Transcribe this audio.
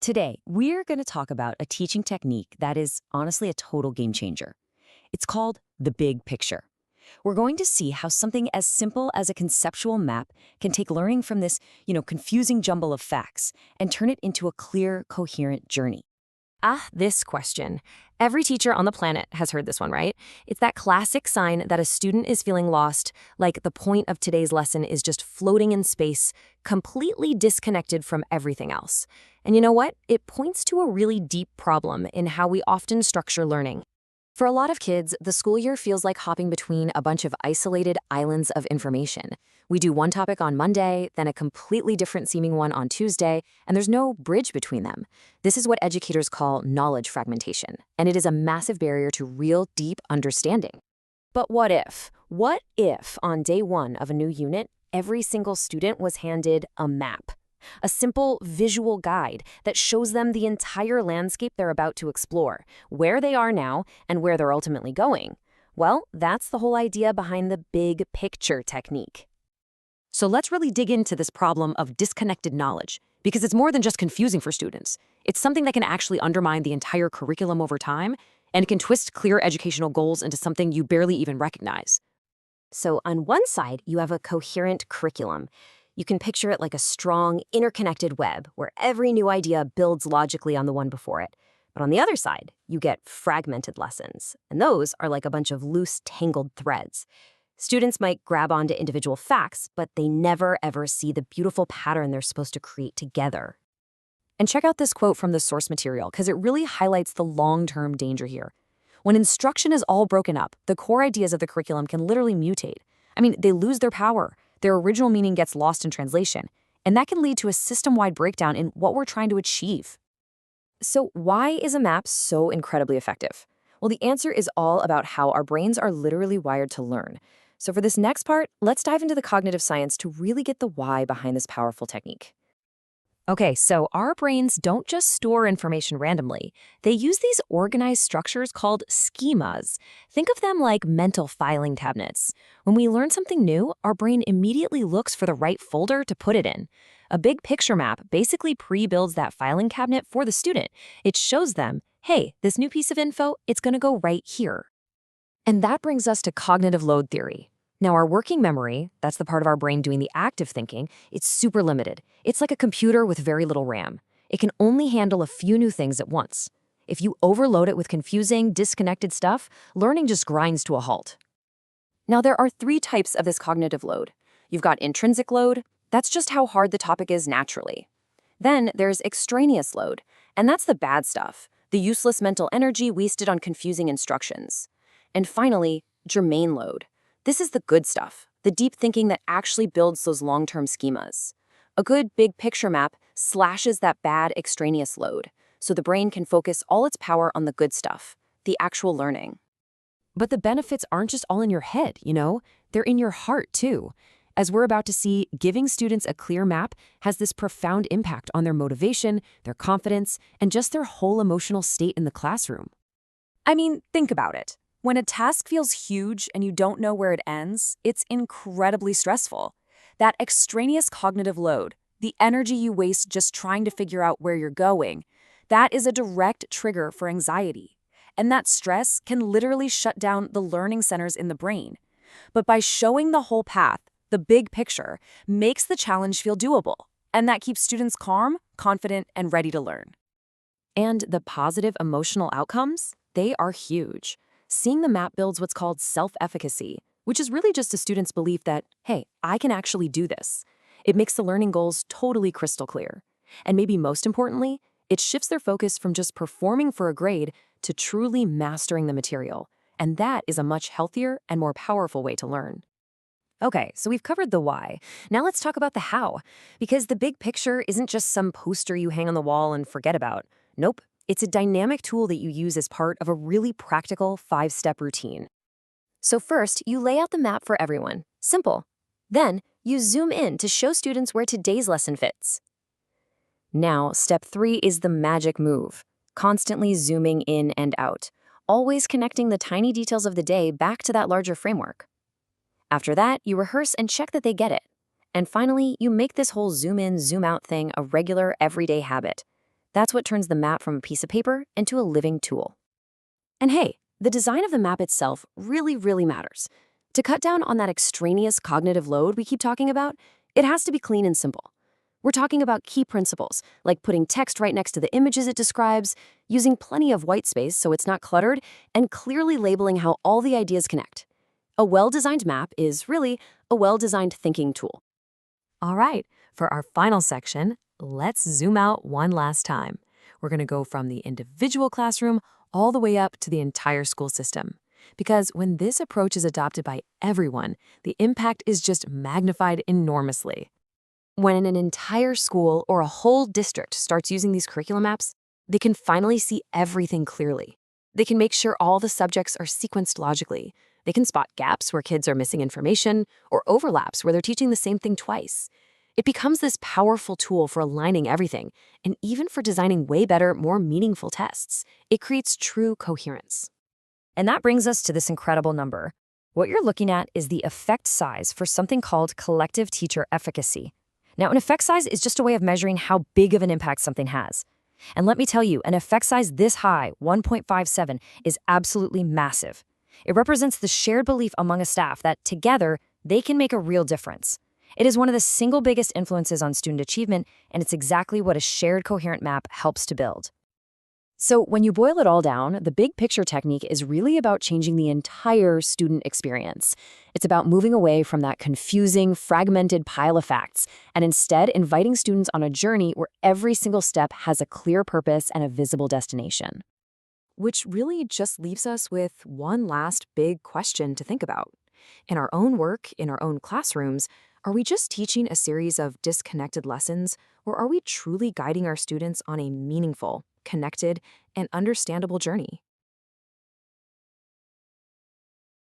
Today, we're going to talk about a teaching technique that is honestly a total game changer. It's called the big picture. We're going to see how something as simple as a conceptual map can take learning from this, confusing jumble of facts and turn it into a clear, coherent journey. This question. Every teacher on the planet has heard this one, right? It's that classic sign that a student is feeling lost, like the point of today's lesson is just floating in space, completely disconnected from everything else. And you know what? It points to a really deep problem in how we often structure learning. For a lot of kids, the school year feels like hopping between a bunch of isolated islands of information. We do one topic on Monday, then a completely different seeming one on Tuesday, and there's no bridge between them. This is what educators call knowledge fragmentation, and it is a massive barrier to real, deep understanding. But what if? What if on day one of a new unit, every single student was handed a map? A simple visual guide that shows them the entire landscape they're about to explore, where they are now, and where they're ultimately going. Well, that's the whole idea behind the big picture technique. So let's really dig into this problem of disconnected knowledge, because it's more than just confusing for students. It's something that can actually undermine the entire curriculum over time, and it can twist clear educational goals into something you barely even recognize. So on one side, you have a coherent curriculum. You can picture it like a strong, interconnected web where every new idea builds logically on the one before it. But on the other side, you get fragmented lessons, and those are like a bunch of loose, tangled threads. Students might grab onto individual facts, but they never ever see the beautiful pattern they're supposed to create together. And check out this quote from the source material, because it really highlights the long-term danger here. When instruction is all broken up, the core ideas of the curriculum can literally mutate. They lose their power. Their original meaning gets lost in translation, and that can lead to a system-wide breakdown in what we're trying to achieve. So why is a map so incredibly effective? Well, the answer is all about how our brains are literally wired to learn. So for this next part, let's dive into the cognitive science to really get the why behind this powerful technique. Okay, so our brains don't just store information randomly. They use these organized structures called schemas. Think of them like mental filing cabinets. When we learn something new, our brain immediately looks for the right folder to put it in. A big picture map basically pre-builds that filing cabinet for the student. It shows them, hey, this new piece of info, it's going to go right here. And that brings us to cognitive load theory. Now, our working memory, that's the part of our brain doing the active thinking, it's super limited. It's like a computer with very little RAM. It can only handle a few new things at once. If you overload it with confusing, disconnected stuff, learning just grinds to a halt. Now, there are three types of this cognitive load. You've got intrinsic load. That's just how hard the topic is naturally. Then there's extraneous load, and that's the bad stuff, the useless mental energy wasted on confusing instructions. And finally, germane load. This is the good stuff, the deep thinking that actually builds those long-term schemas. A good big picture map slashes that bad extraneous load, so the brain can focus all its power on the good stuff, the actual learning. But the benefits aren't just all in your head, They're in your heart, too. As we're about to see, giving students a clear map has this profound impact on their motivation, their confidence, and just their whole emotional state in the classroom. Think about it. When a task feels huge and you don't know where it ends, it's incredibly stressful. That extraneous cognitive load, the energy you waste just trying to figure out where you're going, that is a direct trigger for anxiety. And that stress can literally shut down the learning centers in the brain. But by showing the whole path, the big picture makes the challenge feel doable. And that keeps students calm, confident, and ready to learn. And the positive emotional outcomes, they are huge. Seeing the map builds what's called self-efficacy, which is really just a student's belief that, hey, I can actually do this. It makes the learning goals totally crystal clear. And maybe most importantly, it shifts their focus from just performing for a grade to truly mastering the material. And that is a much healthier and more powerful way to learn. Okay, so we've covered the why. Now let's talk about the how. Because the big picture isn't just some poster you hang on the wall and forget about. Nope. It's a dynamic tool that you use as part of a really practical 5-step routine. So first, you lay out the map for everyone. Simple. Then, you zoom in to show students where today's lesson fits. Now, step 3 is the magic move. Constantly zooming in and out, always connecting the tiny details of the day back to that larger framework. After that, you rehearse and check that they get it. And finally, you make this whole zoom in, zoom out thing a regular, everyday habit. That's what turns the map from a piece of paper into a living tool. And hey, the design of the map itself really matters. To cut down on that extraneous cognitive load we keep talking about, it has to be clean and simple. We're talking about key principles, like putting text right next to the images it describes, using plenty of white space so it's not cluttered, and clearly labeling how all the ideas connect. A well-designed map is really a well-designed thinking tool. All right, for our final section, let's zoom out one last time. We're going to go from the individual classroom all the way up to the entire school system. Because when this approach is adopted by everyone, the impact is just magnified enormously. When an entire school or a whole district starts using these curriculum maps, they can finally see everything clearly. They can make sure all the subjects are sequenced logically. They can spot gaps where kids are missing information or overlaps where they're teaching the same thing twice. It becomes this powerful tool for aligning everything and even for designing way better, more meaningful tests. It creates true coherence. And that brings us to this incredible number. What you're looking at is the effect size for something called collective teacher efficacy. Now, an effect size is just a way of measuring how big of an impact something has. And let me tell you, an effect size this high, 1.57, is absolutely massive. It represents the shared belief among a staff that together, they can make a real difference. It is one of the single biggest influences on student achievement, and it's exactly what a shared coherent map helps to build. So when you boil it all down, the big picture technique is really about changing the entire student experience. It's about moving away from that confusing, fragmented pile of facts, and instead inviting students on a journey where every single step has a clear purpose and a visible destination. Which really just leaves us with one last big question to think about. In our own work, in our own classrooms, are we just teaching a series of disconnected lessons, or are we truly guiding our students on a meaningful, connected, and understandable journey?